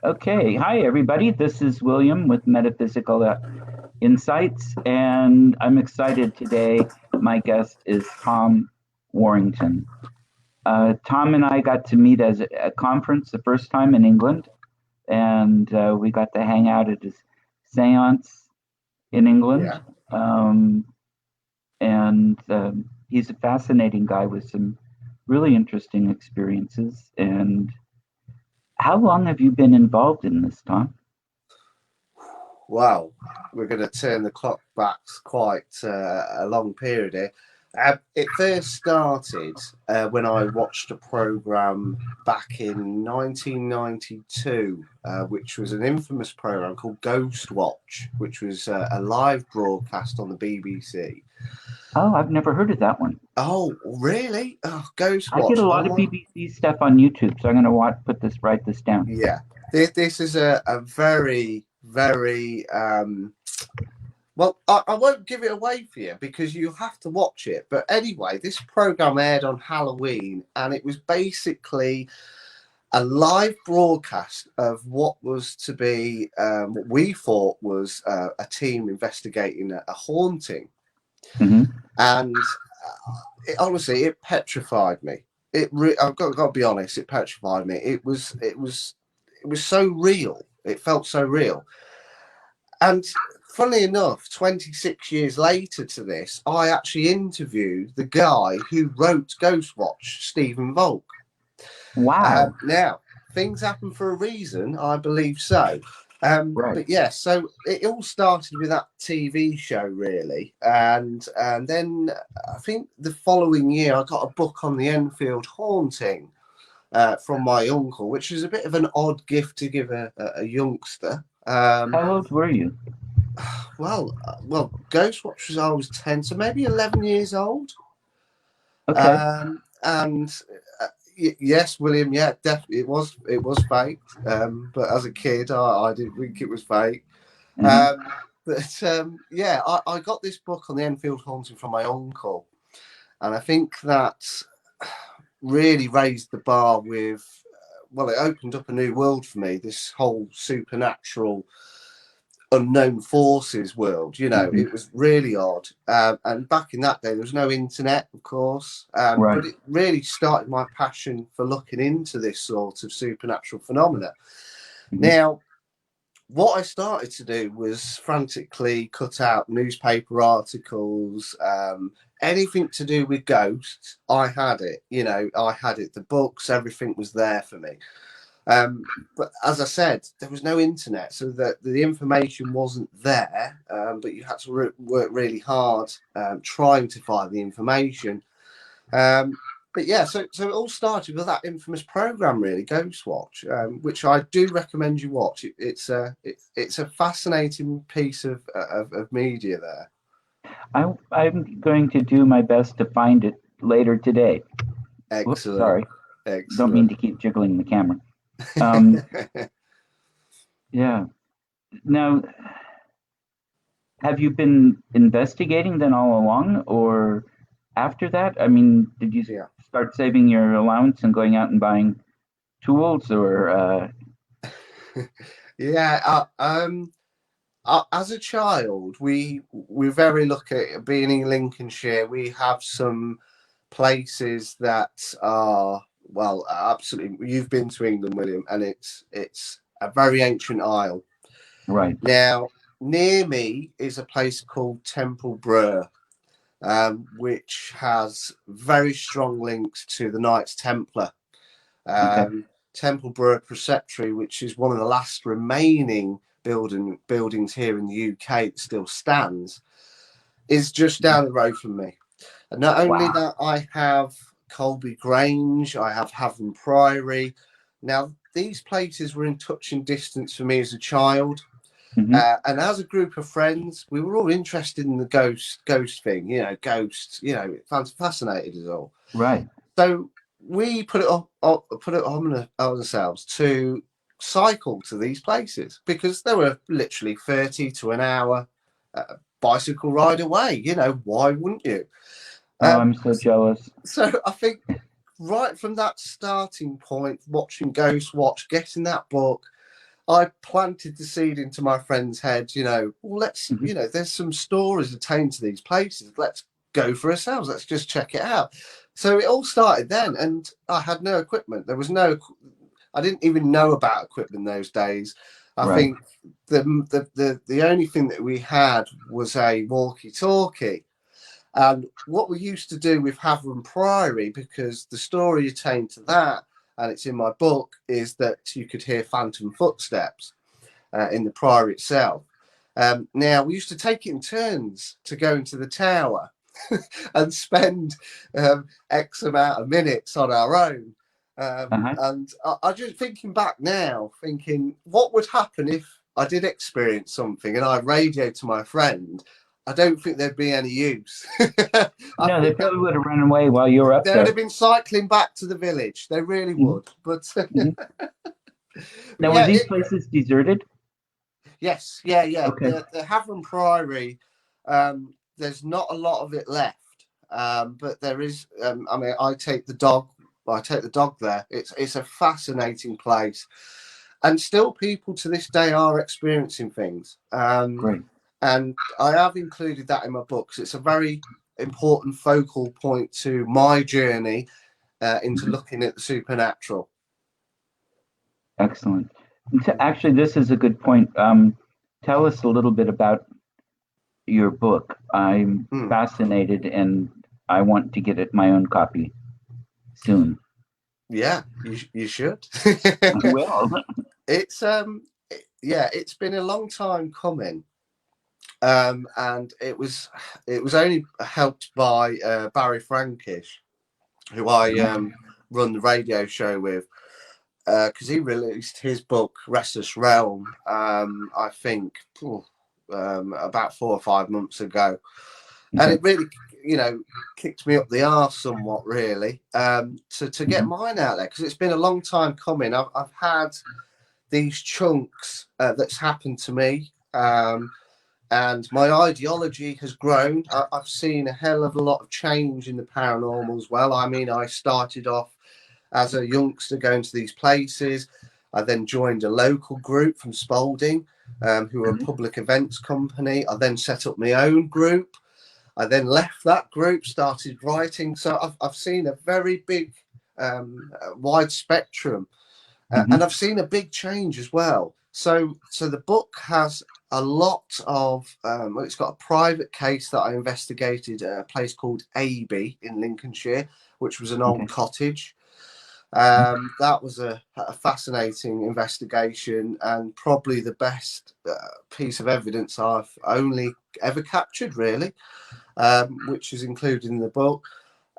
Okay, hi everybody. This is William with Metaphysical Insights, and I'm excited today. My guest is Tom Warrington. Tom and I got to meet as a conference the first time in England, and we got to hang out at his seance in England. Yeah. Um, and he's a fascinating guy with some really interesting experiences. And how long have you been involved in this, Tom? Wow. We're going to turn the clock back quite a long period here. It first started when I watched a program back in 1992, which was an infamous program called Ghost Watch, which was a live broadcast on the BBC. Oh, I've never heard of that one. Oh, really? Oh, Ghost I get Watch. a lot of Oh, BBC stuff on YouTube, so I'm going to write this down. yeah. This is a very, very well, I won't give it away for you because you have to watch it. But anyway, this program aired on Halloween, and it was basically a live broadcast of what was to be what we thought was a team investigating a haunting, Hmm. and honestly, it petrified me. I've got to be honest, it petrified me. It was so real. It felt so real. And funnily enough, 26 years later to this, I actually interviewed the guy who wrote Ghostwatch, Stephen Volk. Wow. Now, things happen for a reason, I believe so. Right. But yeah, so it all started with that TV show, really. And then I think the following year, I got a book on the Enfield haunting from my uncle, which is a bit of an odd gift to give a youngster. How old were you? Well, Ghostwatch was I was 10, so maybe 11 years old. Okay. And yes, William, yeah, definitely it was fake. But as a kid, I didn't think it was fake. Hmm. Um, but yeah, I got this book on the Enfield haunting from my uncle, and I think that really raised the bar with. Well, it opened up a new world for me. This whole supernatural unknown forces world. Hmm. It was really odd. And back in that day, there was no internet, of course, Right. but it really started my passion for looking into this sort of supernatural phenomena. Hmm. Now, what I started to do was frantically cut out newspaper articles, anything to do with ghosts. I had it, I had it. The books, everything was there for me. But as I said, there was no internet, so that the information wasn't there. But you had to work really hard trying to find the information. Um, but yeah, so it all started with that infamous program, really, Ghostwatch, which I do recommend you watch. It's a fascinating piece of media there. I'm going to do my best to find it later today. Whoops, Excellent, sorry. Don't mean excellent. to keep jiggling the camera. Um, yeah. Now, have you been investigating then all along, or after that? I mean, did you Yeah. start saving your allowance and going out and buying tools, or Yeah, as a child, we're very lucky being in Lincolnshire. We have some places that are well, absolutely. You've been to England, William, and it's a very ancient isle. right? Now, near me is a place called Temple Brur, which has very strong links to the Knights Templar. Okay. Temple Brur Preceptory, which is one of the last remaining buildings here in the UK that still stands, is just down the road from me. And not only Wow. that, I have Colby Grange, I have Havant Priory. Now, these places were in touching distance for me as a child. Hmm. And as a group of friends, we were all interested in the ghost thing, ghosts, it fascinated us all. Right. So we put it on ourselves to cycle to these places because they were literally 30 to an hour bicycle ride away. Why wouldn't you? Oh, Um, I'm so jealous. so I think right from that starting point, watching Ghost Watch, getting that book, I planted the seed into my friend's head, well, let's, Mhm. there's some stories attained to these places. Let's go for ourselves. Let's just check it out. So it all started then, and I had no equipment. I didn't even know about equipment those days. I Right. think the only thing that we had was a walkie-talkie. And what we used to do with Havering Priory, because the story attained to that, and it's in my book, is that you could hear phantom footsteps in the priory itself. Now, we used to take it in turns to go into the tower and spend X amount of minutes on our own. Uh-huh. And I just thinking back now, thinking what would happen if I did experience something and I radioed to my friend. I don't think there'd be any use. I No, they think probably would have run away while you were up they would there. have been cycling back to the village. They really Mhm. would. But, Mhm. but Now, were yeah, these places deserted? yes, yeah. Okay. The Havering Priory, there's not a lot of it left, but there is. I mean, I take the dog. I take the dog there. It's a fascinating place, and still people to this day are experiencing things. Great. And I have included that in my books. It's a very important focal point to my journey into Mhm. looking at the supernatural. Excellent. Actually, this is a good point. Tell us a little bit about your book. I'm Hmm. fascinated and I want to get it my own copy soon. Yeah, you should. I will. It's yeah, it's been a long time coming, and it was only helped by Barry Frankish, who I run the radio show with, because he released his book Restless Realm, I think about 4 or 5 months ago, and Okay. it really, kicked me up the arse somewhat, really, to get Mhm. mine out there, because it's been a long time coming. I've had these chunks that's happened to me. And my ideology has grown. I've seen a hell of a lot of change in the paranormal as well. I mean, I started off as a youngster going to these places. I then joined a local group from Spalding, who are a Mhm. public events company. I then set up my own group. I then left that group, started writing. So I've seen a very big, wide spectrum, and Mhm. I've seen a big change as well. So the book has a lot of. Well, it's got a private case that I investigated at a place called Aby in Lincolnshire, which was an old Okay. cottage. Mhm. That was a fascinating investigation and probably the best piece of evidence I've only ever captured, really, which is included in the book.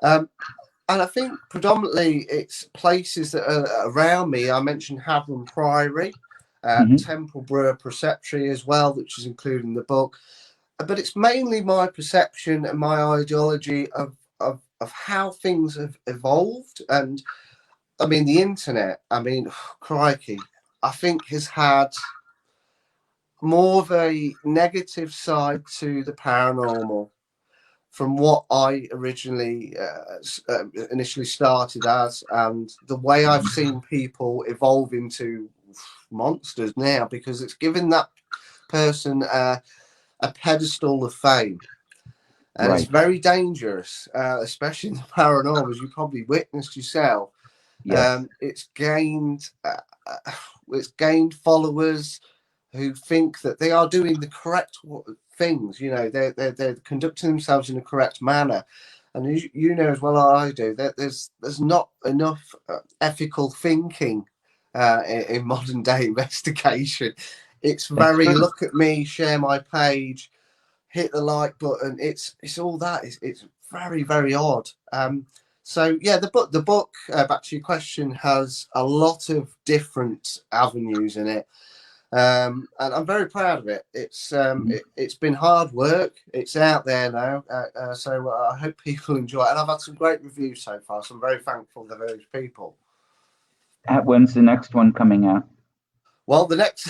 Um, and I think predominantly it's places that are around me. I mentioned Havering Priory, Mhm. Templeborough Preceptory as well, which is included in the book. But it's mainly my perception and my ideology of how things have evolved. And I mean, the internet, I mean, crikey, I think has had more of a negative side to the paranormal from what I originally initially started as, and the way I've Mhm. seen people evolve into monsters now, because it's given that person a pedestal of fame, and it's Right. very dangerous, especially in the paranormal, as you probably witnessed yourself. Yes. It's gained it's gained followers who think that they are doing the correct things. They're conducting themselves in the correct manner, and you know as well as I do that there's not enough ethical thinking in modern day investigation. It's That's very true. look at me, share my page, hit the like button. It's all that. It's very very odd. So yeah, the book back to your question has a lot of different avenues in it, and I'm very proud of it. Mhm. It's been hard work. It's out there now, so I hope people enjoy it. And I've had some great reviews so far, so I'm very thankful to those people. When's the next one coming out? Well, the next,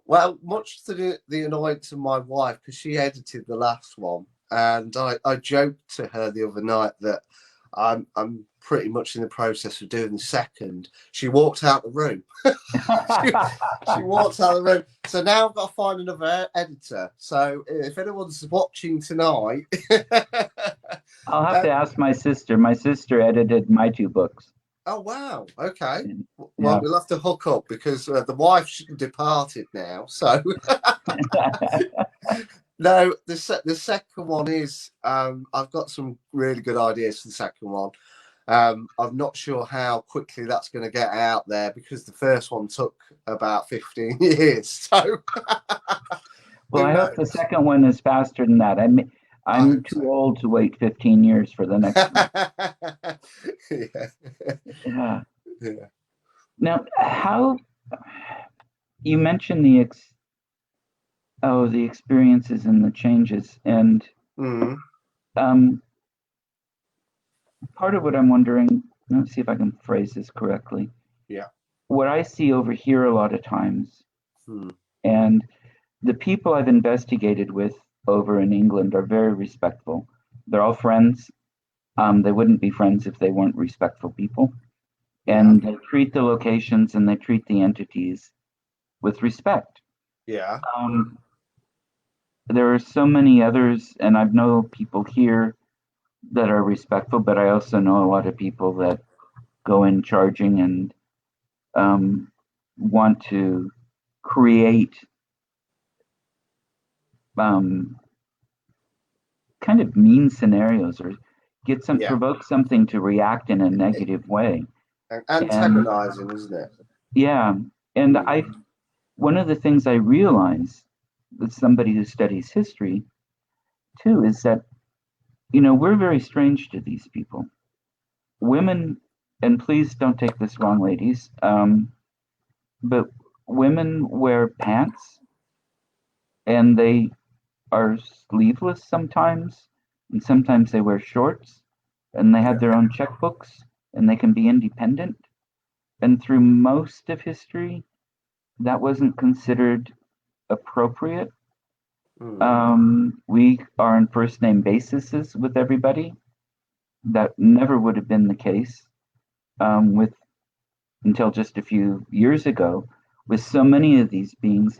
well, much to the annoyance of my wife, because she edited the last one, and I joked to her the other night that I'm pretty much in the process of doing the second. She walked out the room. she walked out the room. So now I've got to find another editor. So if anyone's watching tonight, I'll have to ask my sister. My sister edited my 2 books. oh wow, okay. Well, Yeah. we'll have to hook up because the wife departed now. So no, the second one is I've got some really good ideas for the second one. I'm not sure how quickly that's going to get out there because the first one took about 15 years. So, well, I hope the second one is faster than that. I'm too old to wait 15 years for the next one. Yeah. Yeah. Now, how you mentioned the experiences and the changes, and part of what I'm wondering, let's see if I can phrase this correctly. Yeah. What I see over here a lot of times, and the people I've investigated with over in England are very respectful. They're all friends. They wouldn't be friends if they weren't respectful people. And they treat the locations and they treat the entities with respect. Yeah. There are so many others, and I know people here that are respectful, but I also know a lot of people that go in charging and want to create kind of mean scenarios or provoke something to react in a negative way. Antagonizing, isn't it? Yeah. And one of the things I realize with somebody who studies history too is that, we're very strange to these people. Women, and please don't take this wrong, ladies, but women wear pants and they are sleeveless sometimes, and sometimes they wear shorts, and they have their own checkbooks, and they can be independent. And through most of history, that wasn't considered appropriate. We are on first name basis with everybody. That never would have been the case until just a few years ago with so many of these beings.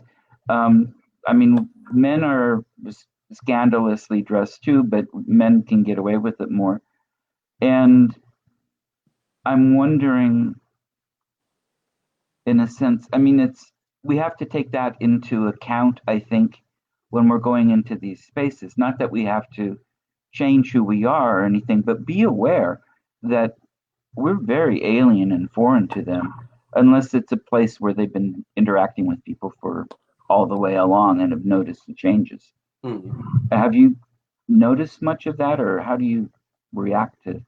Men are scandalously dressed too, but men can get away with it more. And I'm wondering, in a sense, we have to take that into account, I think, when we're going into these spaces. Not that we have to change who we are or anything, but be aware that we're very alien and foreign to them, unless it's a place where they've been interacting with people for all the way along and have noticed the changes. Have you noticed much of that, or how do you react to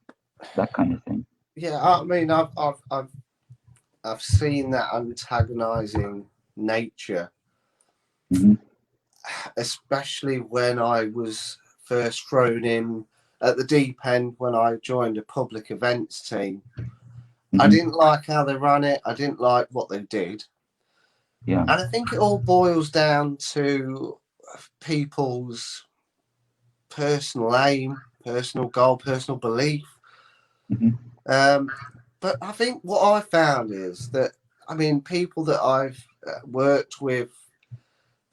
that kind of thing? Yeah, I've seen that antagonizing nature, especially when I was first thrown in at the deep end when I joined a public events team. I didn't like how they ran it. I didn't like what they did. Yeah. And I think it all boils down to people's personal aim, personal goal, personal belief. But I think what I found is that, people that I've worked with,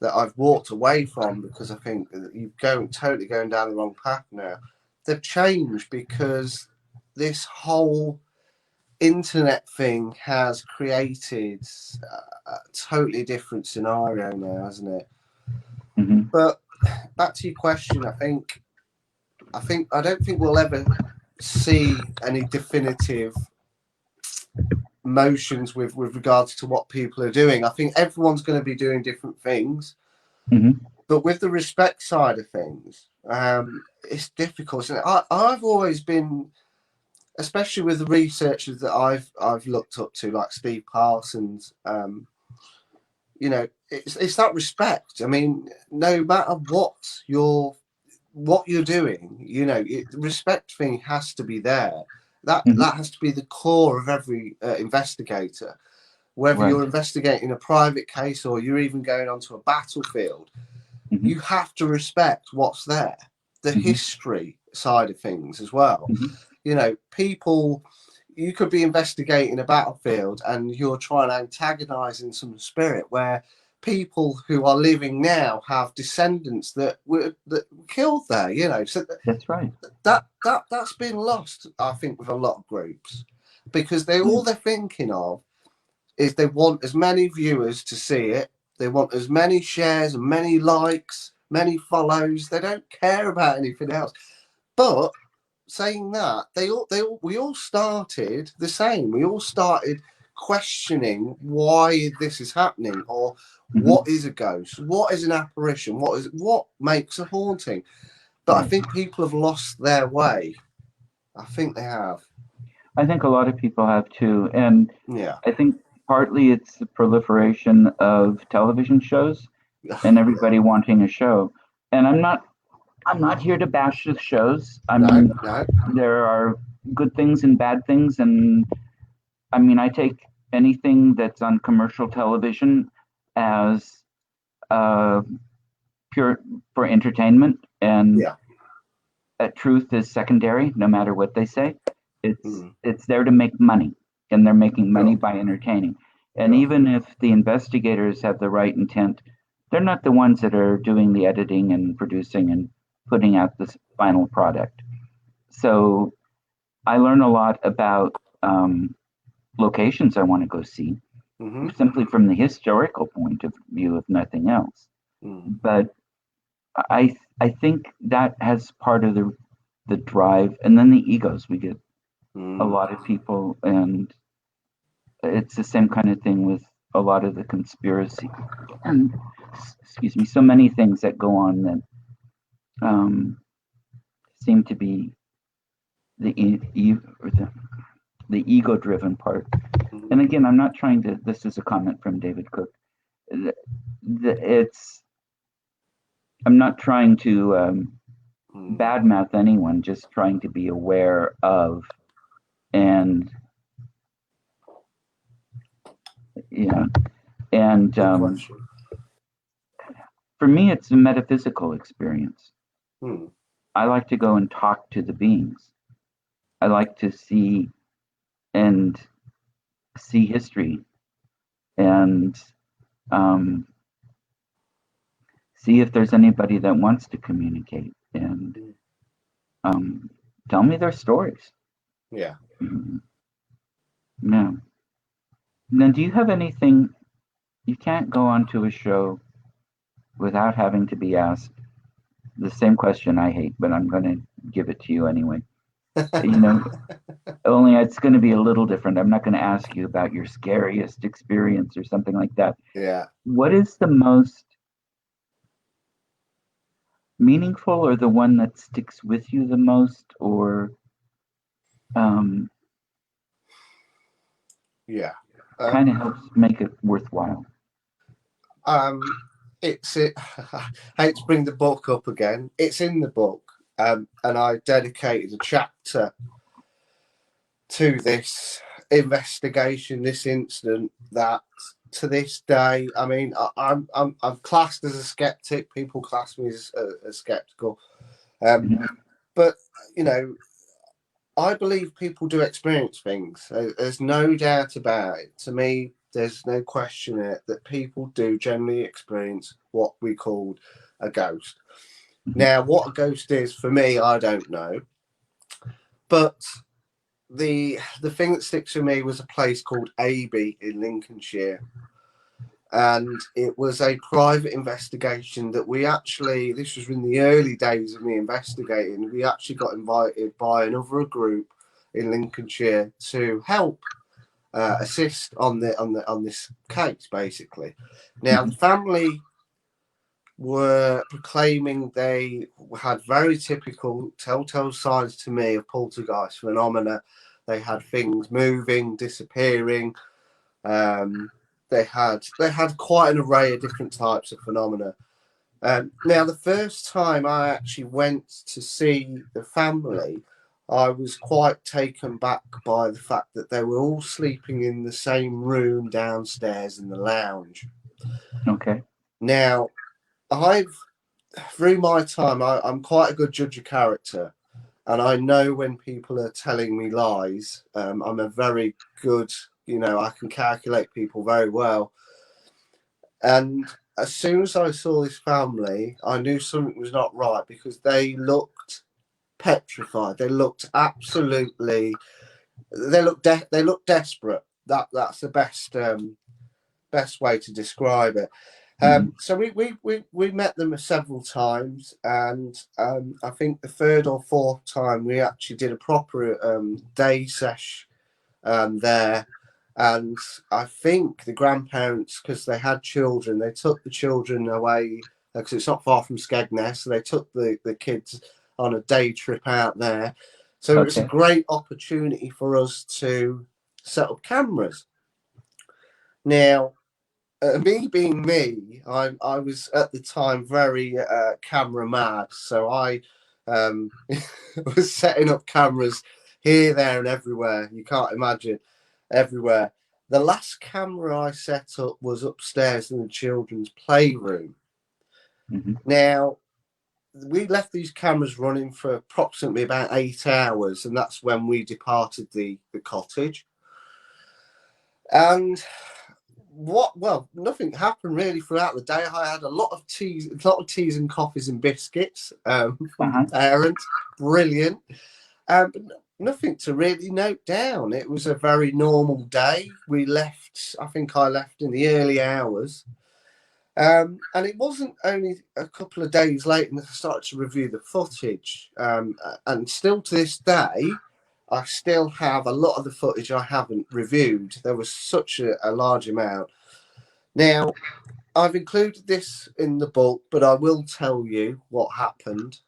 that I've walked away from because I think that you're totally going down the wrong path now, they've changed because this whole internet thing has created a totally different scenario now, hasn't it? But back to your question, I don't think we'll ever see any definitive motions with regards to what people are doing. I think everyone's going to be doing different things, but with the respect side of things, it's difficult. And I've always been, especially with the researchers that I've looked up to, like Steve Parsons, it's that respect. No matter what you're doing, the respect thing has to be there. That has to be the core of every investigator, whether you're investigating a private case or you're even going onto a battlefield. You have to respect what's there, the history side of things as well. You know, people, you could be investigating a battlefield and you're trying to antagonize in some spirit where people who are living now have descendants that were killed there, you know. So That's right. that's been lost, I think, with a lot of groups, because all they're thinking of is they want as many viewers to see it, they want as many shares and many likes, many follows. They don't care about anything else. But saying that, we all started the same. We all started questioning why this is happening, or what is a ghost, what is an apparition, what makes a haunting. But I think people have lost their way. I think they have. I think a lot of people have too, and Yeah. I think partly it's the proliferation of television shows and everybody wanting a show. And I'm not here to bash the shows. I mean, No. there are good things and bad things, and I mean, I take anything that's on commercial television as pure for entertainment, and Yeah. truth is secondary, no matter what they say. It's there to make money, and they're making money by entertaining. And even if the investigators have the right intent, they're not the ones that are doing the editing and producing and putting out this final product. So I learn a lot about locations I want to go see, simply from the historical point of view, if nothing else. But I think that has part of the drive, and then the egos. We get a lot of people, and it's the same kind of thing with a lot of the conspiracy, and excuse me, so many things that go on that seem to be the ego-driven part. And again, I'm not trying to. This is a comment from David Cook. I'm not trying to badmouth anyone. Just trying to be aware of, and for me, it's a metaphysical experience. I like to go and talk to the beings. I like to see history and see if there's anybody that wants to communicate and tell me their stories. Yeah. Yeah. Now, do you have anything? You can't go onto a show without having to be asked the same question I hate, but I'm going to give it to you anyway. Only it's going to be a little different. I'm not going to ask you about your scariest experience or something like that. Yeah. What is the most meaningful, or the one that sticks with you the most, or kind of helps make it worthwhile? I hate to bring the book up again. It's in the book, and I dedicated a chapter to this investigation, this incident. That to this day, I mean, I'm classed as a skeptic. People class me as skeptical, but I believe people do experience things. There's no doubt about it. To me, there's no question in it that people do generally experience what we called a ghost. Now, what a ghost is for me, I don't know. But the thing that sticks with me was a place called Aby in Lincolnshire. And it was a private investigation that this was in the early days of me investigating. We actually got invited by another group in Lincolnshire to help assist on this case, basically. Now, the family were proclaiming they had very typical telltale signs to me of poltergeist phenomena. They had things moving, disappearing. They had quite an array of different types of phenomena. Now, the first time I actually went to see the family, I was quite taken back by the fact that they were all sleeping in the same room downstairs in the lounge. Okay. Now, through my time, I'm quite a good judge of character. and I know when people are telling me lies. I'm a very good, I can calculate people very well. And as soon as I saw this family, I knew something was not right because they looked petrified. They looked absolutely. They looked desperate. That's the best way to describe it. So we met them several times, and I think the third or fourth time we actually did a proper day sesh there. And I think the grandparents, because they had children, they took the children away because it's not far from Skegness. So they took the kids on a day trip out there. So it was a great opportunity for us to set up cameras. Now, me being me, I was at the time very camera mad. So I was setting up cameras here, there, and everywhere. You can't imagine. Everywhere. The last camera I set up was upstairs in the children's playroom. Now, we left these cameras running for approximately about 8 hours, and that's when we departed the cottage. And nothing happened really throughout the day. I had a lot of teas and coffees and biscuits from parents. Brilliant. But nothing to really note down. It was a very normal day. I think I left in the early hours. And it wasn't only a couple of days later that I started to review the footage. And still to this day, I still have a lot of the footage I haven't reviewed. There was such a large amount. Now, I've included this in the book, but I will tell you what happened.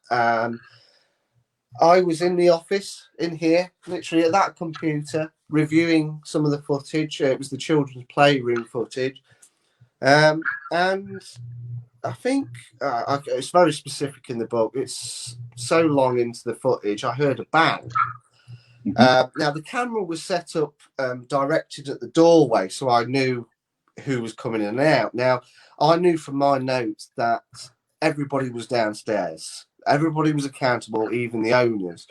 I was in the office in here, literally at that computer, reviewing some of the footage. It was the children's playroom footage. And I think it's very specific in the book. It's so long into the footage, I heard a bang. Now, the camera was set up directed at the doorway, so I knew who was coming in and out. Now, I knew from my notes that everybody was downstairs. Everybody was accountable, even the owners.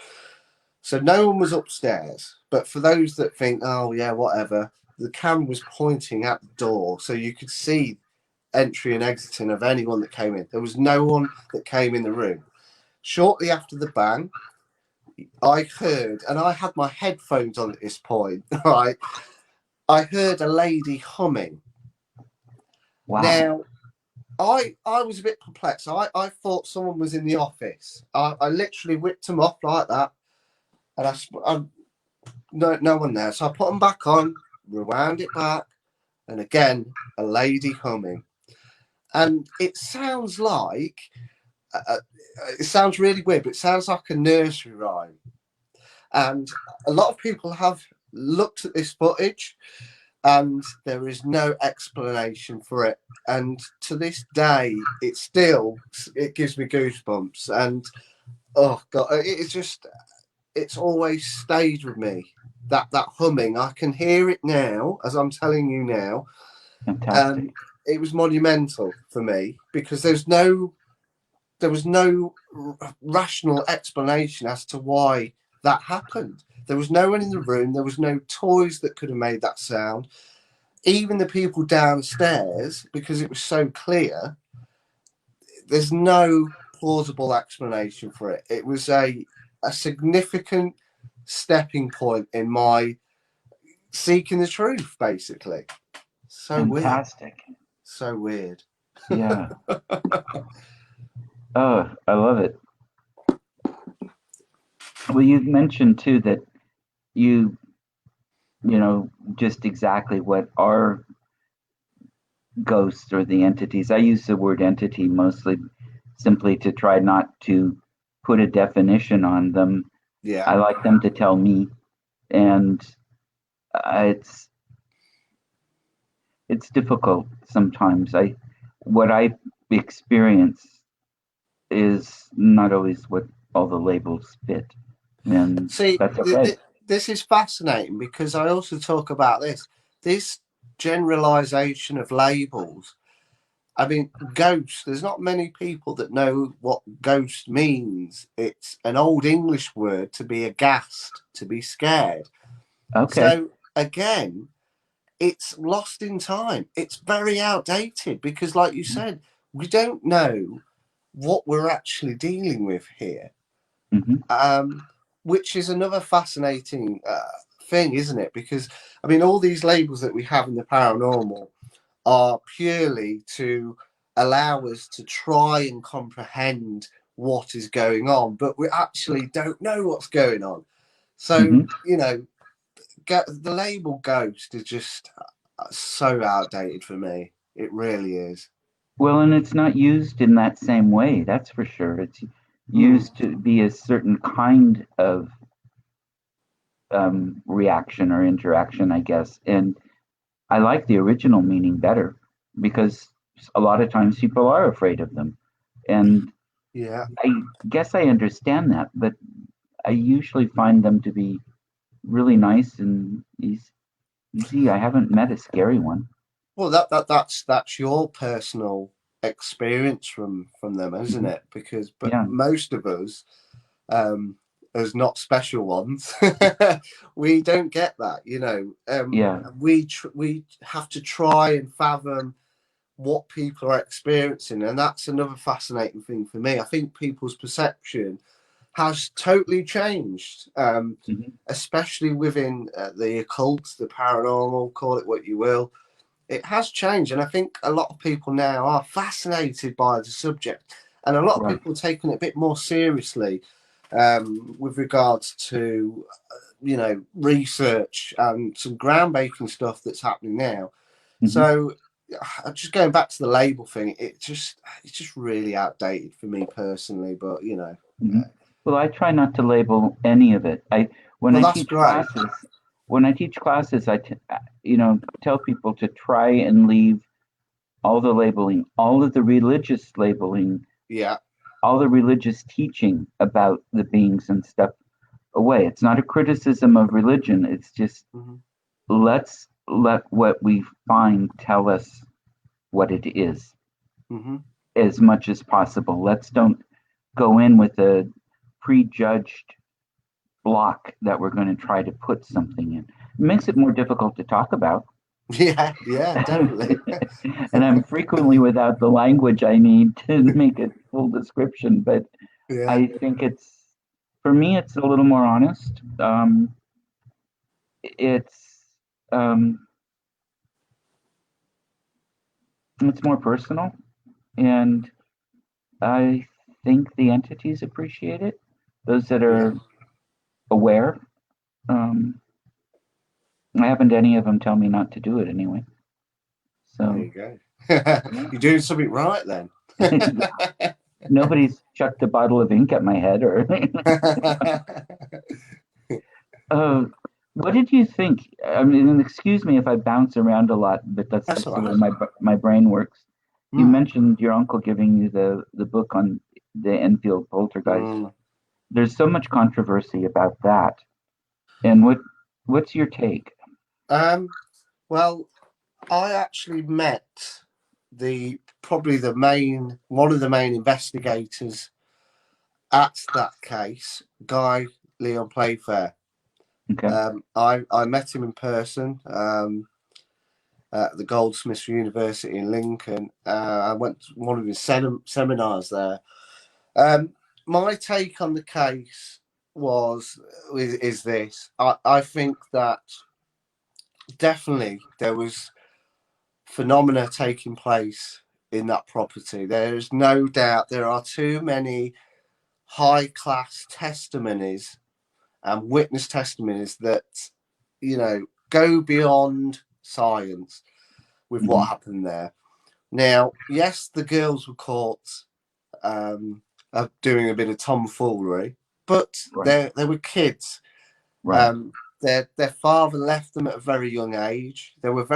So no one was upstairs. But for those that think, oh, yeah, whatever, the camera was pointing at the door, so you could see entry and exiting of anyone that came in. There was no one that came in the room. Shortly after the bang, I heard, and I had my headphones on at this point, right? I heard a lady humming. Wow. Now, I was a bit perplexed. I thought someone was in the office. I literally whipped them off like that, and no one there. So I put them back on, rewound it back, and again, a lady humming. And it sounds like, it sounds really weird, but it sounds like a nursery rhyme. And a lot of people have looked at this footage, and there is no explanation for it. And to this day, it gives me goosebumps. And oh God, it's always stayed with me. That humming, I can hear it now as I'm telling you now. Fantastic. It was monumental for me because there was no rational explanation as to why that happened. There was no one in the room. There was no toys that could have made that sound. Even the people downstairs, because it was so clear, there's no plausible explanation for it. It was a significant stepping point in my seeking the truth, basically. So Fantastic. weird. So weird. Yeah. Oh, I love it. Well, you mentioned too that you know just exactly what are ghosts or the entities. I use the word entity mostly simply to try not to put a definition on them. Yeah. I like them to tell me, and it's difficult sometimes. What I experience is not always what all the labels fit, and see, that's okay. This is fascinating because I also talk about this generalization of labels. I mean, ghost, there's not many people that know what ghost means. It's an old English word to be aghast, to be scared. Okay. So, again, it's lost in time. It's very outdated because, like you said, we don't know what we're actually dealing with here, which is another fascinating thing, isn't it? Because, I mean, all these labels that we have in the paranormal are purely to allow us to try and comprehend what is going on, but we actually don't know what's going on. So, you know, the label ghost is just so outdated for me. It really is. Well, and it's not used in that same way, that's for sure. It's used to be a certain kind of reaction or interaction, I guess. And I like the original meaning better because a lot of times people are afraid of them. And Yeah. I guess I understand that, but I usually find them to be really nice and easy. I haven't met a scary one. Well, that's your personal experience from them, isn't it? Because but Yeah. most of us, as not special ones, we don't get that. You know, Yeah. we have to try and fathom what people are experiencing, and that's another fascinating thing for me. I think people's perception has totally changed, especially within the occult, the paranormal, call it what you will. It has changed, and I think a lot of people now are fascinated by the subject, and a lot of Right. people taking it a bit more seriously with regards to research and some groundbreaking stuff that's happening now. So just going back to the label thing, it's just really outdated for me personally. But Well, I try not to label any of it. When well, I that's teach great. classes, tell people to try and leave all the labeling, all of the religious labeling, Yeah. all the religious teaching about the beings and stuff away. It's not a criticism of religion. It's just let's let what we find tell us what it is as much as possible. Let's don't go in with a prejudged block that we're going to try to put something in. It makes it more difficult to talk about. Yeah, definitely. And I'm frequently without the language I need to make a full description, but Yeah. I think for me, it's a little more honest. It's, um, it's more personal, and I think the entities appreciate it. Those that are aware. Um, I haven't any of them tell me not to do it anyway. There So you go. You're doing something right then. nobody's chucked a bottle of ink at my head or. uh, what did you think? I mean, excuse me if I bounce around a lot, but that's That's just all the way right. my brain works. You Mm. mentioned your uncle giving you the book on the Enfield poltergeist. There's so much controversy about that. And what's your take? Well, I actually met probably one of the main investigators at that case, Guy Leon Playfair. Okay. I met him in person at the Goldsmiths University in Lincoln. I went to one of his seminars there. My take on the case is this. I think that definitely there was phenomena taking place in that property. There is no doubt there are too many high class testimonies and witness testimonies that go beyond science with what happened there. Now, yes, the girls were caught doing a bit of tomfoolery, but Right. they were kids. Right. Their father left them at a very young age. They weren't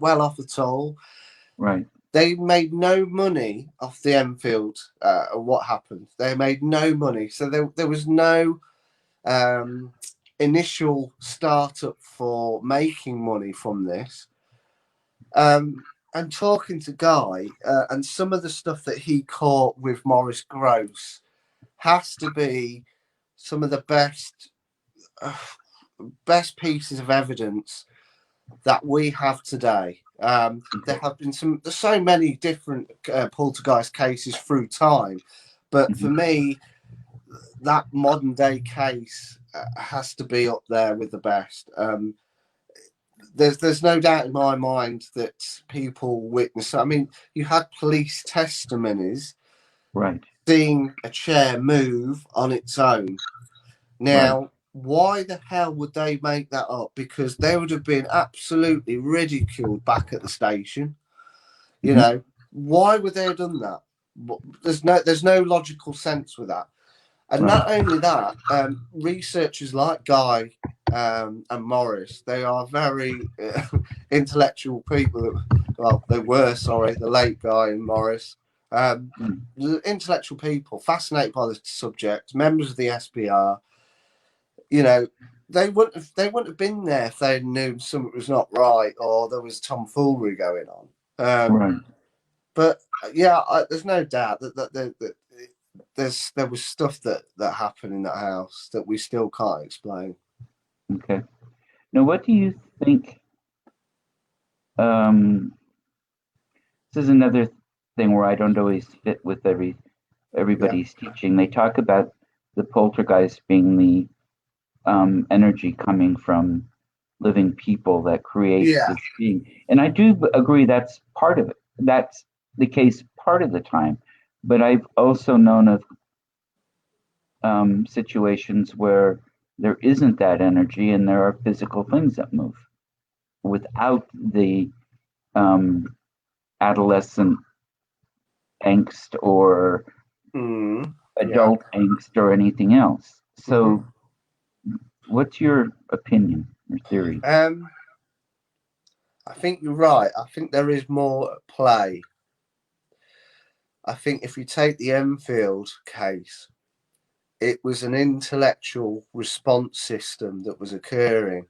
well off at all. Right. They made no money off the Enfield. What happened? They made no money, so there was no initial startup for making money from this. and talking to Guy, and some of the stuff that he caught with Maurice Grosse has to be some of the uh, best pieces of evidence that we have today. There have been there's so many different poltergeist cases through time, but for me, that modern day case has to be up there with the best. There's no doubt in my mind that people witness. I mean, you had police testimonies, right, seeing a chair move on its own. Now, right. Why the hell would they make that up? Because they would have been absolutely ridiculed back at the station. You know, why would they have done that? There's no logical sense with that. And right. Not only that, researchers like Guy and Maurice, they are very intellectual people. Well, they were, sorry, the late Guy and Maurice. Intellectual people, fascinated by the subject, members of the SPR. You know, they wouldn't have been there if they knew something was not right or there was tomfoolery going on. Right. But yeah, there's no doubt that there was stuff that happened in that house that we still can't explain. Okay. Now, what do you think? This is another thing where I don't always fit with everybody's teaching. They talk about the poltergeist being the energy coming from living people that creates this being, and I do agree that's part of it. That's the case part of the time, but I've also known of situations where there isn't that energy and there are physical things that move without the adolescent angst or adult angst or anything else. So what's your opinion or theory? I think you're right. I think there is more at play. I think if you take the Enfield case, it was an intellectual response system that was occurring.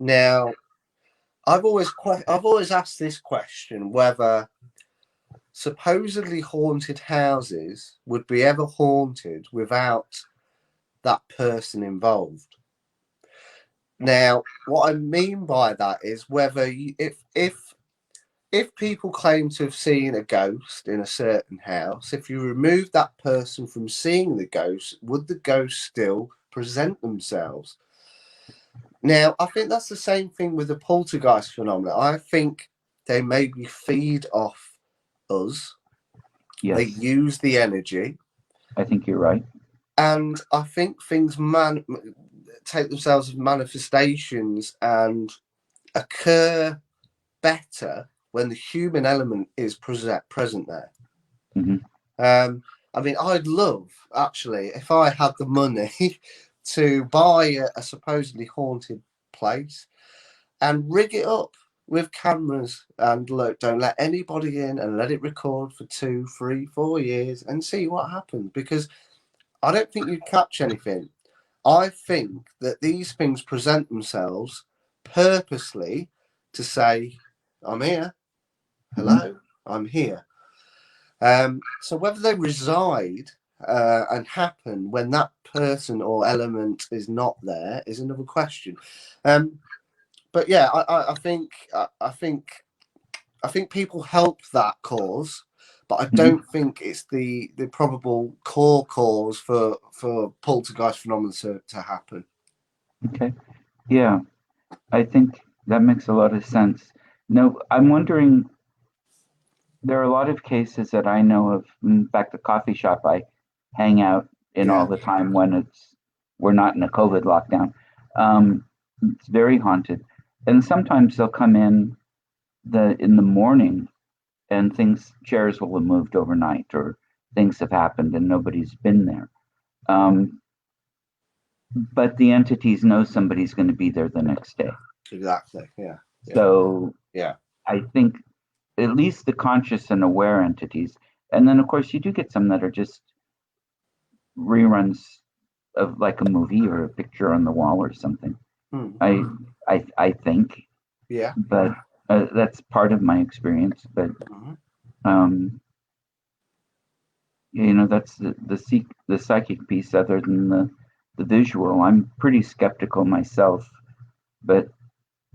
Now, I've always asked this question, whether supposedly haunted houses would be ever haunted without that person involved. Now, what I mean by that is whether if people claim to have seen a ghost in a certain house, if you remove that person from seeing the ghost, would the ghost still present themselves? Now, I think that's the same thing with the poltergeist phenomenon. I think they maybe feed off us. Yes. They use the energy. I think you're right. And I think things take themselves as manifestations and occur better when the human element is present there. I mean, I'd love, actually, if I had the money to buy a supposedly haunted place and rig it up with cameras and look, don't let anybody in and let it record for 2, 3, 4 years and see what happens, because I don't think you'd catch anything. I think that these things present themselves purposely to say, I'm here. Hello, I'm here. So whether they reside and happen when that person or element is not there is another question. But yeah, I think people help that cause, but I don't think it's the probable core cause for poltergeist phenomena to happen. Okay, yeah, I think that makes a lot of sense. No, I'm wondering. There are a lot of cases that I know of. In fact, the coffee shop I hang out in all the time when we're not in a COVID lockdown. It's very haunted, and sometimes they'll come in the morning, and chairs will have moved overnight, or things have happened and nobody's been there. But the entities know somebody's going to be there the next day. Exactly. Yeah. So I think at least the conscious and aware entities, and then of course you do get some that are just reruns of like a movie or a picture on the wall or something. I think. Yeah. But That's part of my experience, but um, that's the psychic piece. Other than the visual, I'm pretty skeptical myself, but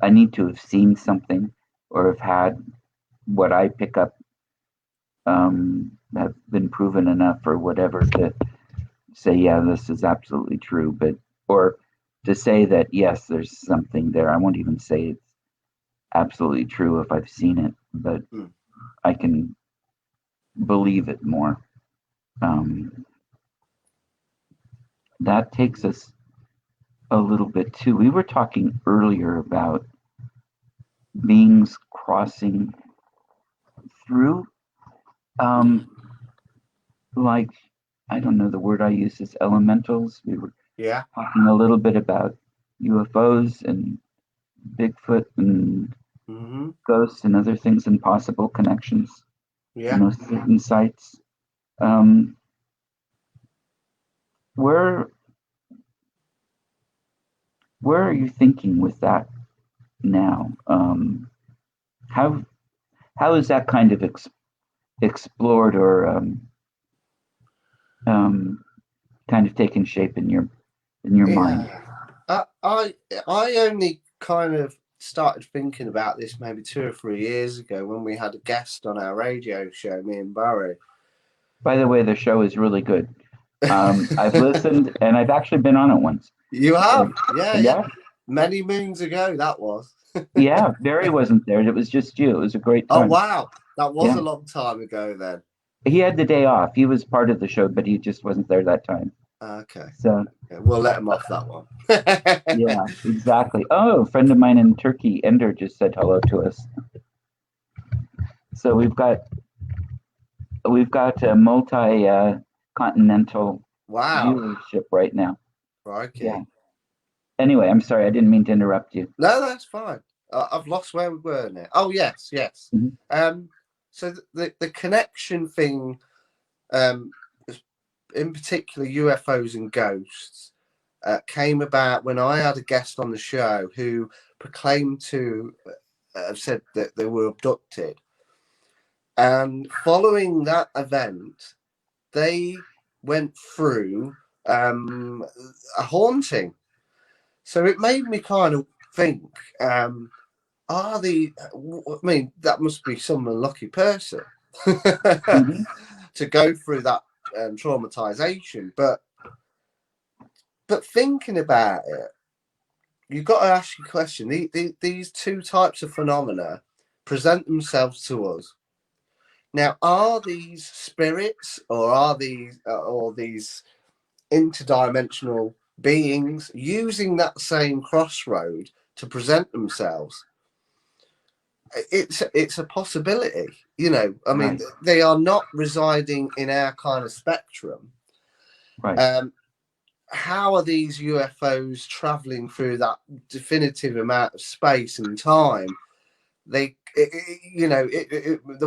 I need to have seen something or have had what I pick up have been proven enough or whatever to say, yeah, this is absolutely true. But or to say that yes, there's something there. I won't even say it's absolutely true if I've seen it, but I can believe it more. That takes us a little bit too. We were talking earlier about beings crossing through, like, I don't know, the word I use is elementals. We were talking a little bit about UFOs and Bigfoot and ghosts and other things and possible connections. Certain sites. Where are you thinking with that now? How is that kind of explored or kind of taken shape in your mind? I only kind of started thinking about this maybe 2 or 3 years ago when we had a guest on our radio show, me and Barry. By the way, the show is really good. I've listened and I've actually been on it once. You have? Yeah. Many moons ago, that was. Yeah, Barry wasn't there. It was just you. It was a great time. Oh, wow. That was a long time ago then. He had the day off. He was part of the show, but he just wasn't there that time. Okay. So we'll let him off that one. Yeah, exactly. Oh, a friend of mine in Turkey, Ender, just said hello to us. So we've got a multi-continental viewership right now. Okay. Yeah. Anyway, I'm sorry, I didn't mean to interrupt you. No, that's fine. I've lost where we were now. Oh, yes. Mm-hmm. So the connection thing, in particular UFOs and ghosts, came about when I had a guest on the show who proclaimed to have said that they were abducted. And following that event, they went through a haunting. So it made me kind of think, that must be some unlucky person to go through that traumatization. But thinking about it, you've got to ask your question. These two types of phenomena present themselves to us. Now, are these spirits or are these interdimensional beings using that same crossroad to present themselves? It's a possibility, Right. They are not residing in our kind of spectrum. Right. How are these UFOs traveling through that definitive amount of space and time? The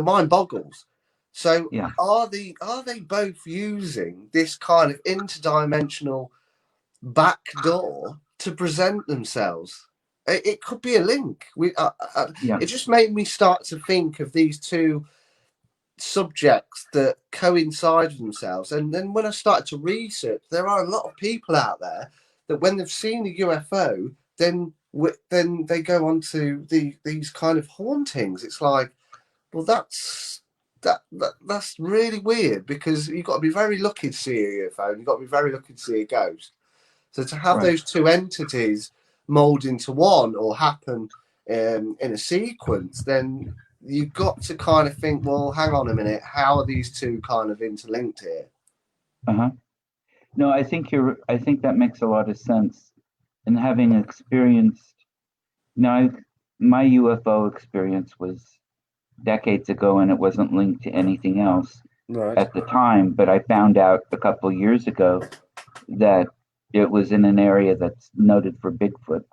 mind boggles. So are they both using this kind of interdimensional back door to present themselves? It could be a link. It just made me start to think of these two subjects that coincide with themselves. And then when I started to research, there are a lot of people out there that when they've seen a UFO, then they go on to these kind of hauntings. It's like, well, that's really weird, because you've got to be very lucky to see a UFO and you've got to be very lucky to see a ghost. So to have those two entities mold into one or happen in a sequence, then you've got to kind of think, well, hang on a minute, how are these two kind of interlinked here? No, I think that makes a lot of sense. And having experienced, my UFO experience was decades ago, and it wasn't linked to anything else at the time. But I found out a couple of years ago that it was in an area that's noted for Bigfoot.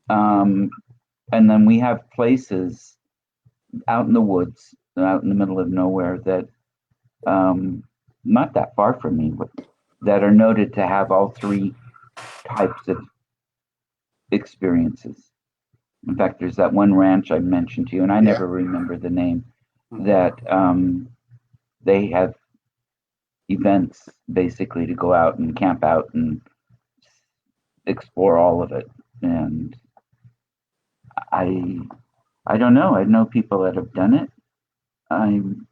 And then we have places out in the woods, out in the middle of nowhere, that not that far from me, that are noted to have all three types of experiences. In fact, there's that one ranch I mentioned to you, and I Yeah. never remember the name, Mhm. that they have events basically to go out and camp out and explore all of it. And I I don't know. I know people that have done it. I'm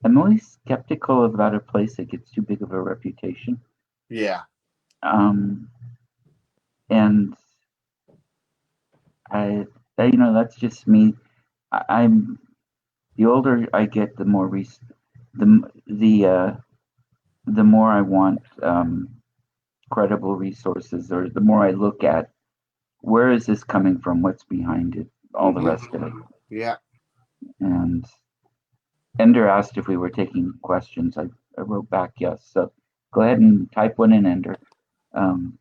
I'm always skeptical about a place that gets too big of a reputation. Yeah. Um, and I, that's just me. I'm the older I get, the more the the more I want credible resources, or the more I look at where is this coming from, what's behind it, all the rest of it. Yeah. And Ender asked if we were taking questions. I wrote back yes. So go ahead and type one in, Ender. Um,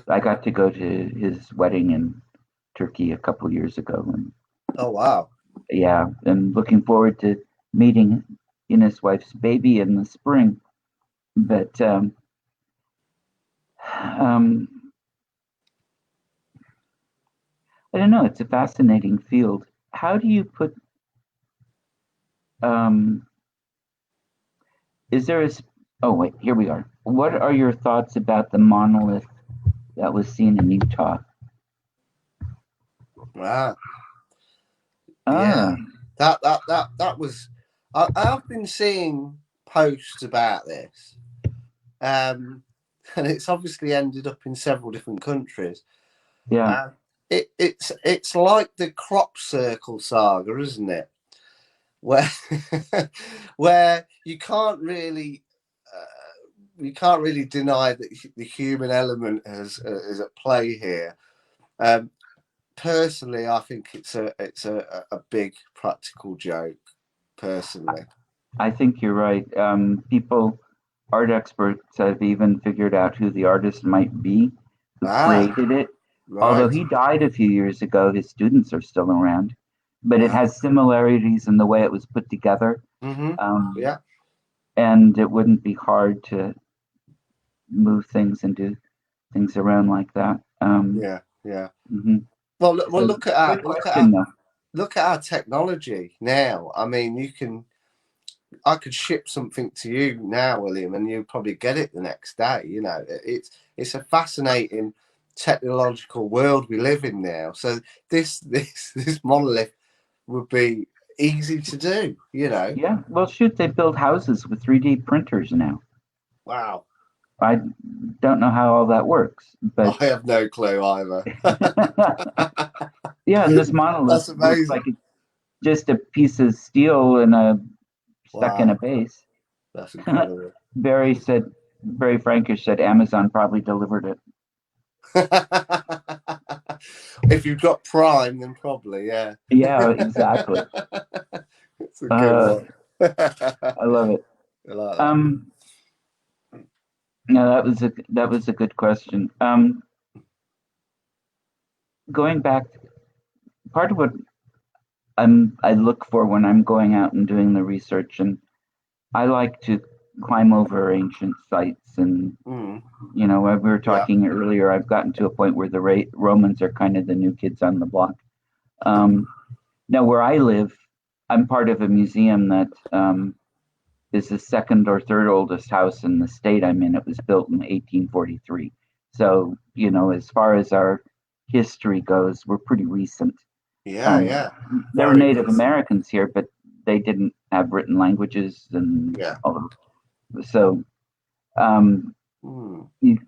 I got to go to his wedding in Turkey a couple years ago, and Oh wow. yeah, I'm looking forward to meeting his wife's baby in the spring. But um, I don't know. It's a fascinating field. How do you put? Um, is there a? Oh wait, here we are. What are your thoughts about the monolith that was seen in Utah? Wow. Yeah. Ah, That was. I've been seeing posts about this, and it's obviously ended up in several different countries. yeah, Uh, it's like the crop circle saga, isn't it? Where where you can't really deny that the human element is at play here. Um, Personally, I think it's a big practical joke. Personally, I think you're right. Art experts have even figured out who the artist might be who ah, created it. Although right, he died a few years ago, his students are still around, but it wow, has similarities in the way it was put together. mm-hmm. Um, Yeah, and it wouldn't be hard to move things and do things around like that. yeah, yeah. Mhm. Well, So good question, though. look at our technology now. I mean, I could ship something to you now, William, and you'd probably get it the next day. You know, it's a fascinating technological world we live in now. So this monolith would be easy to do. You know, Yeah, well, shoot, they build houses with 3D printers now. wow. I don't know how all that works, but I have no clue either. yeah, and this monolith That's looks like amazing. it's just a piece of steel and a stuck in a Wow, base. that's incredible. Barry said, Barry Frankish said Amazon probably delivered it. If you've got Prime, then probably, yeah. Yeah, exactly. It's a good Uh, one. I I love it. like that. Um, no, that was a good question. Going back, part of what I look for when I'm going out and doing the research, and I like to climb over ancient sites. And Mm, we were yeah. talking earlier, I've gotten to a point where the Romans are kind of the new kids on the block. Um, Now, where I live, I'm part of a museum that is the second or third oldest house in the state I'm in. It was built in 1843. So, as far as our history goes, we're pretty recent. Yeah, Um, yeah. there were Very Native recent. Americans here, but they didn't have written languages and Yeah. all of. So, um, Mm, you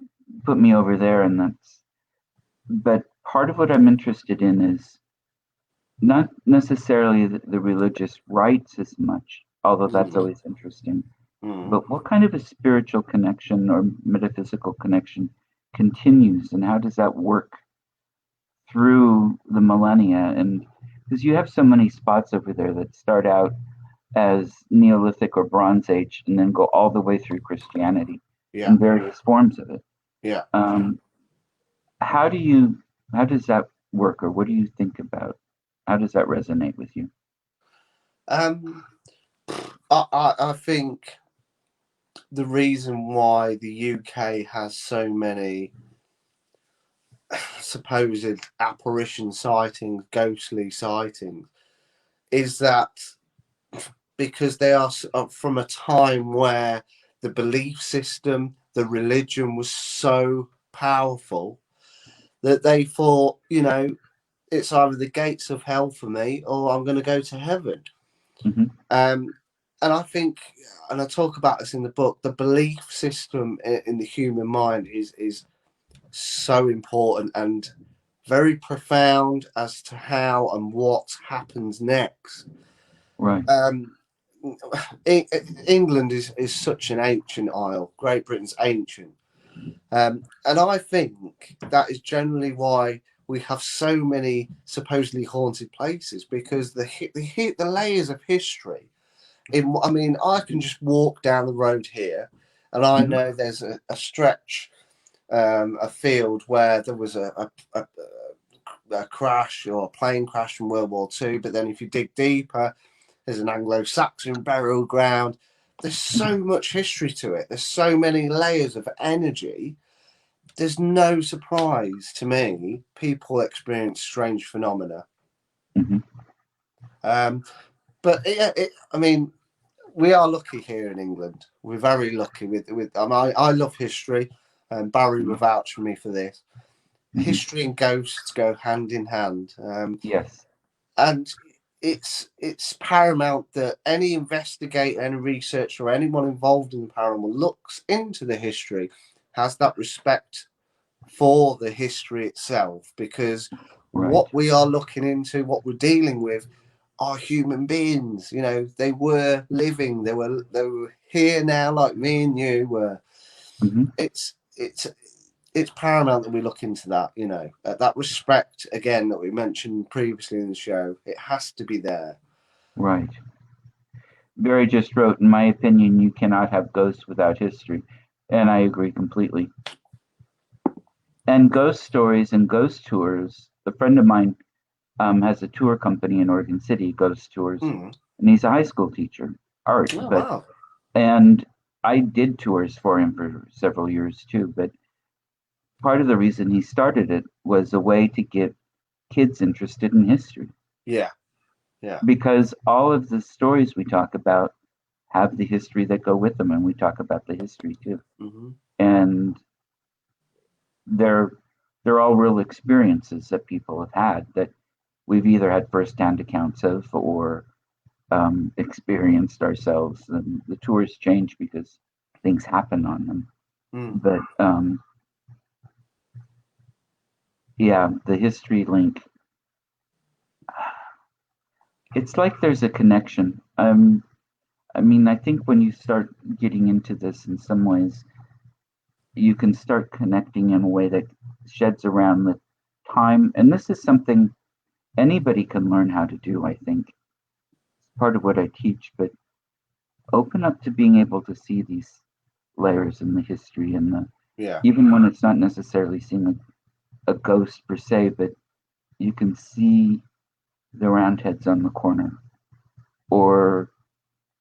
put me over there, and that's. But part of what I'm interested in is not necessarily the religious rites as much, although that's mm, always interesting, mm. but what kind of a spiritual connection or metaphysical connection continues, and how does that work through the millennia? And because you have so many spots over there that start out as Neolithic or Bronze Age and then go all the way through Christianity Yeah, in various forms of it. yeah. Um, how do you, how does that work, or what do you think about? How does that resonate with you? Um, I think the reason why the UK has so many supposed apparition sightings, ghostly sightings, is that because they are from a time where the belief system, the religion was so powerful that they thought, it's either the gates of hell for me or I'm going to go to heaven. Mm-hmm. And I think, and I talk about this in the book, the belief system in the human mind is so important and very profound as to how and what happens next. Right. England is such an ancient isle. Great Britain's ancient. And I think that is generally why we have so many supposedly haunted places, because the layers of history. I can just walk down the road here, and I know there's a stretch, a field where there was a crash or a plane crash from World War II. But then if you dig deeper, there's an Anglo-Saxon burial ground. There's so much history to it. There's so many layers of energy. There's no surprise to me people experience strange phenomena. Mm-hmm. But we are lucky here in England. We're very lucky I love history, and Barry will vouch for me for this. Mm-hmm. History and ghosts go hand in hand. Yes. And it's paramount that any investigator, any researcher, or anyone involved in the paranormal looks into the history, has that respect for the history itself, because what we are looking into, what we're dealing with, are human beings. They were living, they were here now, like me and you were. Mm-hmm. It's paramount that we look into that. That respect again that we mentioned previously in the show. It has to be there. Right. Barry just wrote, in my opinion, you cannot have ghosts without history, and I agree completely. And ghost stories and ghost tours. A friend of mine has a tour company in Oregon City, Ghost Tours, and he's a high school teacher, art. Wow. And I did tours for him for several years too. But part of the reason he started it was a way to get kids interested in history. Yeah. Because all of the stories we talk about have the history that go with them, and we talk about the history too. Mm-hmm. And they're all real experiences that people have had that we've either had firsthand accounts of or experienced ourselves. And the tours change because things happen on them. But the history link. It's like there's a connection. I think when you start getting into this, in some ways, you can start connecting in a way that sheds around the time. And this is something anybody can learn how to do, I think. It's part of what I teach, but open up to being able to see these layers in the history and even when it's not necessarily seeing a ghost per se, but you can see the Roundheads on the corner, or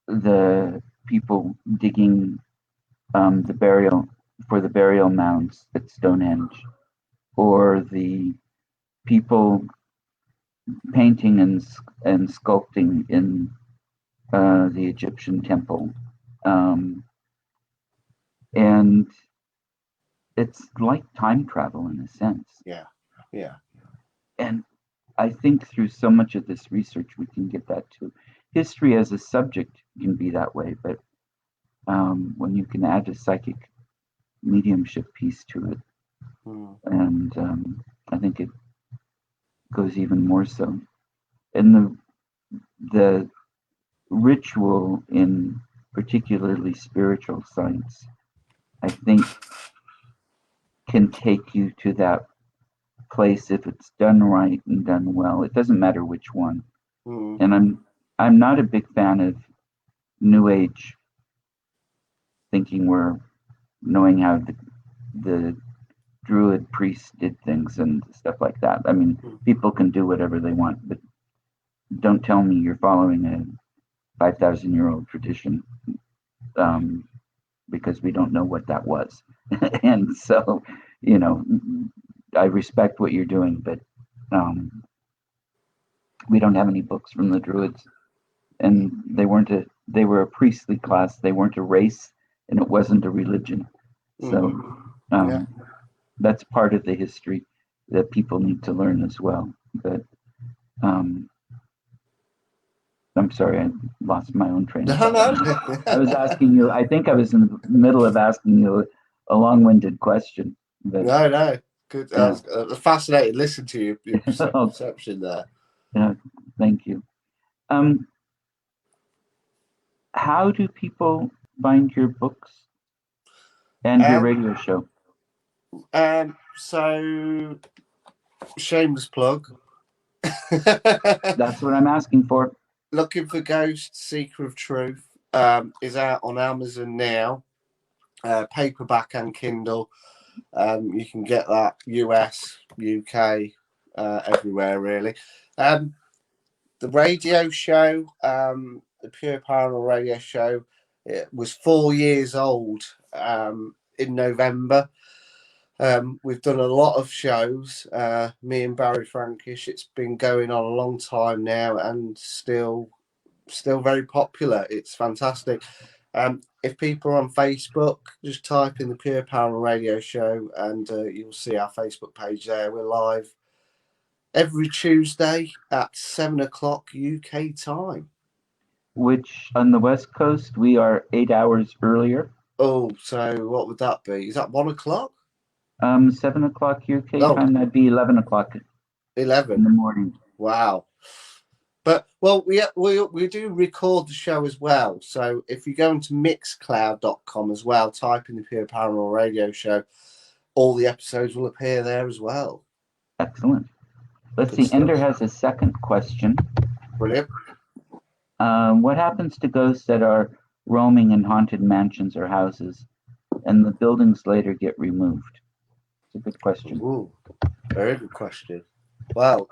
the people digging the burial mounds at Stonehenge, or the people painting and sculpting in the Egyptian temple, and it's like time travel in a sense. Yeah. And I think through so much of this research, we can get that too. History as a subject can be that way, but when you can add a psychic mediumship piece to it, and I think it goes even more so. And the ritual in particularly spiritual science, I think, can take you to that place if it's done right and done well. It doesn't matter which one. And I'm not a big fan of New Age thinking we're knowing how the Druid priests did things and stuff like that. I mean, people can do whatever they want, but don't tell me you're following a 5,000-year-old tradition, because we don't know what that was. And so, I respect what you're doing, but we don't have any books from the Druids, and they were a priestly class. They weren't a race, and it wasn't a religion. So that's part of the history that people need to learn as well. But I'm sorry, I lost my own train of thought. I was asking you. I think I was in the middle of asking you a long-winded question. But, no, good. Yeah. I was fascinated listening to your perception there. Yeah, thank you. How do people find your books and your radio show? So, shameless plug. That's what I'm asking for. Looking for Ghost, Seeker of Truth is out on Amazon now, paperback and Kindle. You can get that US, UK, everywhere really. The radio show, the Pure Paranormal radio show, it was 4 years old in November. We've done a lot of shows, me and Barry Frankish. It's been going on a long time now and still very popular. It's fantastic. If people are on Facebook, just type in the Pure Paranormal Radio Show and you'll see our Facebook page there. We're live every Tuesday at 7 o'clock UK time. Which on the West Coast, we are 8 hours earlier. Oh, so what would that be? Is that 1 o'clock? 7 o'clock UK time, that'd be 11 o'clock 11 in the morning. Wow. But, well, we do record the show as well. So if you go into mixcloud.com as well, type in the Pure Paranormal Radio Show, all the episodes will appear there as well. Excellent. Let's see. Ender has a second question. Brilliant. What happens to ghosts that are roaming in haunted mansions or houses and the buildings later get removed? It's a good question. Ooh, very good question. Well,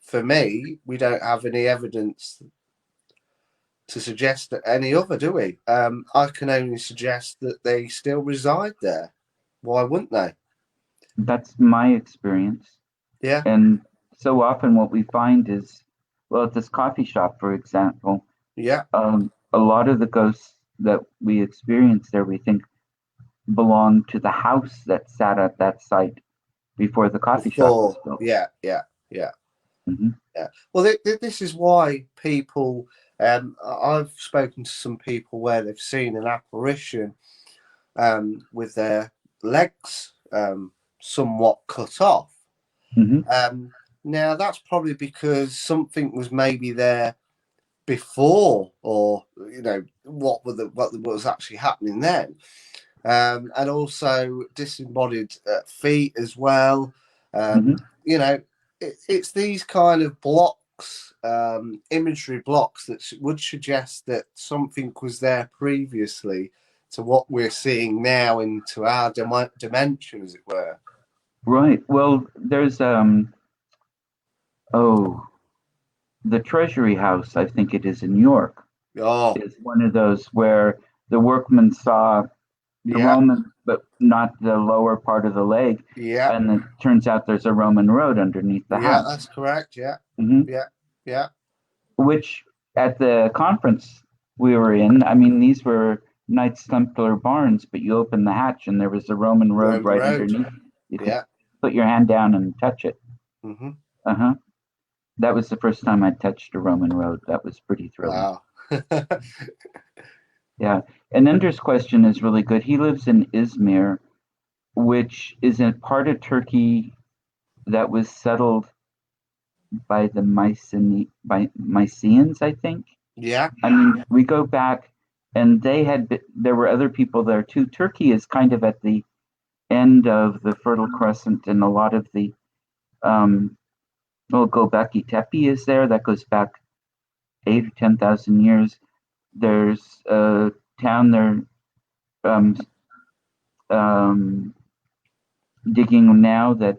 for me, we don't have any evidence to suggest that any other, do we? I can only suggest that they still reside there. Why wouldn't they? That's my experience. Yeah. And so often what we find is, well, at this coffee shop, for example, yeah, a lot of the ghosts that we experience there, we think belong to the house that sat at that site before the coffee shop was built. Yeah. Mm-hmm. Yeah. Well, this is why people. I've spoken to some people where they've seen an apparition with their legs somewhat cut off. Mm-hmm. Now that's probably because something was maybe there before, or what was actually happening then, and also disembodied feet as well. It's these kind of blocks, imagery blocks that would suggest that something was there previously to what we're seeing now into our dimension, as it were. Right. Well, there's the Treasury House, I think it is in York, is one of those where the workmen saw the Roman, but not the lower part of the leg. Yeah. And it turns out there's a Roman road underneath the house. Yeah, that's correct. Yeah. Mm-hmm. Yeah. Which at the conference we were in, I mean, these were Knights Templar barns, but you open the hatch and there was a Roman road underneath. You could put your hand down and touch it. Mm-hmm. That was the first time I touched a Roman road. That was pretty thrilling. Wow. Yeah. And Ender's question is really good. He lives in Izmir, which is a part of Turkey that was settled by the Mycenaeans, I think. Yeah. I mean, we go back, and there were other people there too. Turkey is kind of at the end of the Fertile Crescent, and a lot of the Göbekli Tepe is there. That goes back 8,000 or 10,000 years. There's a town there digging now that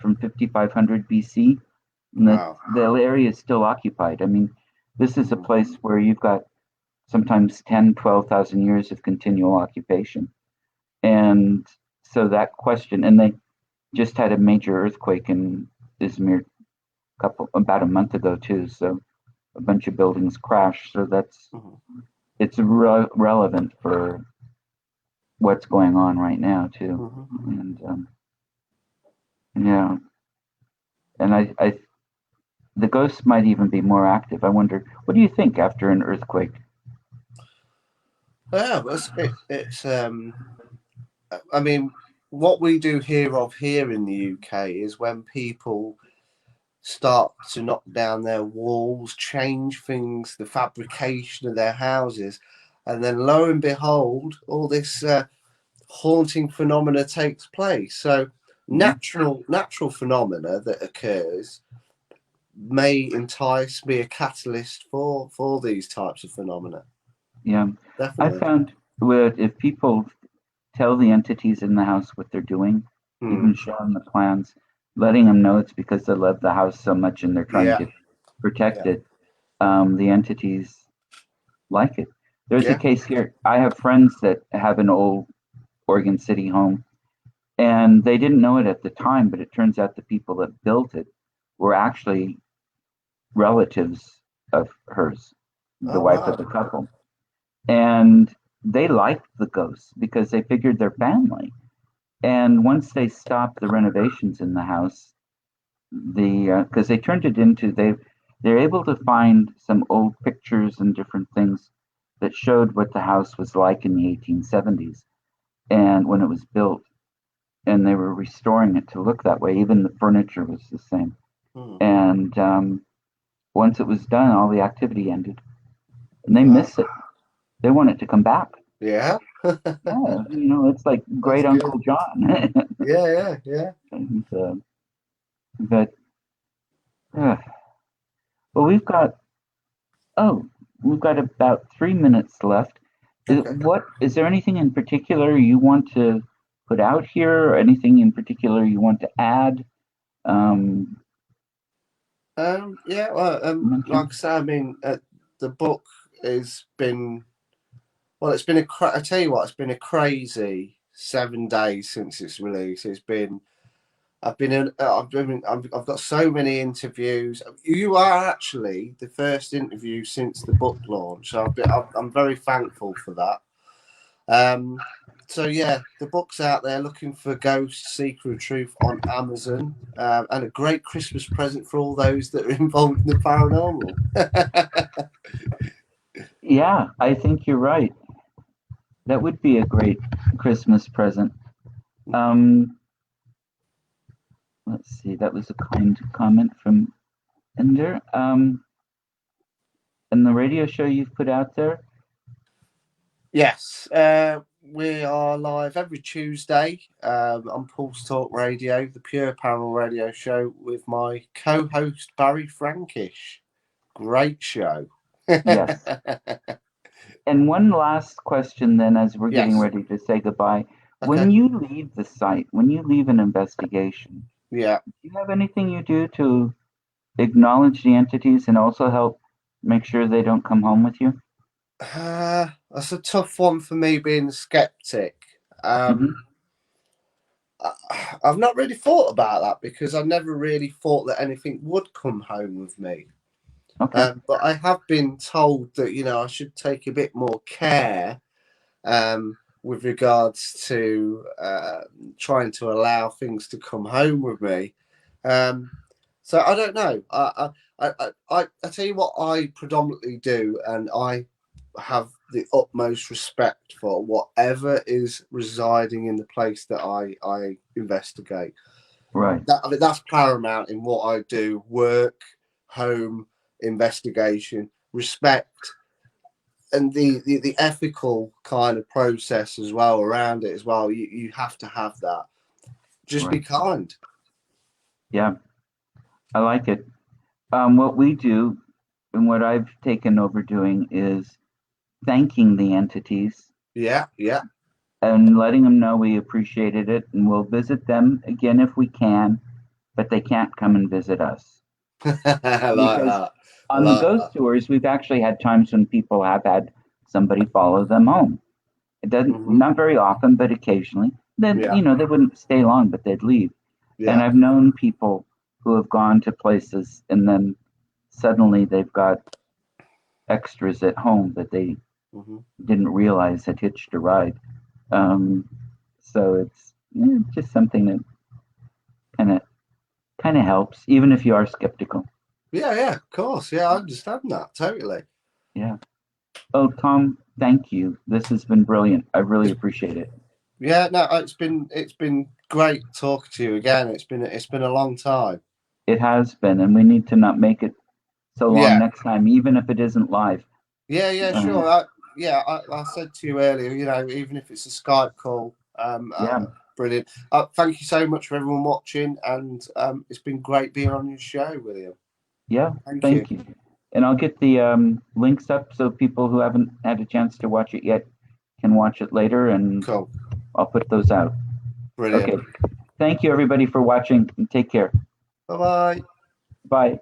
from 5,500 BC. And the area is still occupied. I mean, this is a place where you've got sometimes 10, 12,000 years of continual occupation. And so that question, and just had a major earthquake in Izmir about a month ago too. So a bunch of buildings crashed. So it's relevant for what's going on right now too. And yeah, and I the ghosts might even be more active. I wonder, what do you think after an earthquake? Yeah, it's I mean, what we do here in the UK is when people start to knock down their walls, change things, the fabrication of their houses, and then lo and behold, all this haunting phenomena takes place. So natural phenomena that occurs may entice, be a catalyst for these types of phenomena. Yeah, Definitely. I found with if people tell the entities in the house what they're doing, even show them the plans, letting them know it's because they love the house so much and they're trying to protect it. The entities like it. There's a case here. I have friends that have an old Oregon City home, and they didn't know it at the time, but it turns out the people that built it were actually relatives of hers, the wife of the couple. And they liked the ghosts because they figured they're family. And once they stopped the renovations in the house, because they turned it into they're able to find some old pictures and different things that showed what the house was like in the 1870s and when it was built, and they were restoring it to look that way. Even the furniture was the same. And once it was done, all the activity ended, and they miss it. They want it to come back. Yeah. Yeah, it's like Great Uncle John. Yeah. And, but well, we've got about 3 minutes left. Is there anything in particular you want to put out here, or anything in particular you want to add? Yeah, well, like I say, I mean, the book has been, well, it's been I tell you what, it's been a crazy 7 days since its release. I've got so many interviews. You are actually the first interview since the book launch, so I'm very thankful for that. So yeah, the book's out there, Looking for Ghosts, Secret Truth, on Amazon, and a great Christmas present for all those that are involved in the paranormal. Yeah, I think you're right. That would be a great Christmas present. Let's see, that was a kind comment from Ender. And the radio show you've put out there? Yes, we are live every Tuesday on Pulse Talk Radio, the Pure Paranormal Radio Show, with my co-host Barry Frankish. Great show. Yes. And one last question then, as we're getting ready to say goodbye. Okay. When you leave the site, when you leave an investigation, do you have anything you do to acknowledge the entities and also help make sure they don't come home with you? That's a tough one for me, being a skeptic. I've not really thought about that because I never really thought that anything would come home with me. Okay. But I have been told that, I should take a bit more care with regards to trying to allow things to come home with me. So I don't know. I tell you what I predominantly do, and I have the utmost respect for whatever is residing in the place that I investigate. Right. That's paramount in what I do: work, home, investigation, respect, and the ethical kind of process as well around it as well. You have to have that. Just be kind. Yeah, I like it. What we do and what I've taken over doing is thanking the entities. Yeah. And letting them know we appreciated it, and we'll visit them again if we can, but they can't come and visit us. I like that. On the ghost tours, we've actually had times when people have had somebody follow them home. It doesn't, not very often, but occasionally. Then they wouldn't stay long, but they'd leave. And I've known people who have gone to places and then suddenly they've got extras at home that they didn't realize had hitched a ride. So it's just something that kind of helps, even if you are skeptical. Yeah, of course. Yeah, I understand that totally. Yeah. Oh, Tom, thank you. This has been brilliant. I really appreciate it. Yeah, no, it's been great talking to you again. It's been a long time. It has been, and we need to not make it so long next time, even if it isn't live. Yeah, sure. I said to you earlier, even if it's a Skype call, brilliant. Thank you so much for everyone watching, and it's been great being on your show, William. Yeah, thank you. And I'll get the links up so people who haven't had a chance to watch it yet can watch it later, and cool. I'll put those out. Brilliant. Okay. Thank you, everybody, for watching, and take care. Bye-bye. Bye.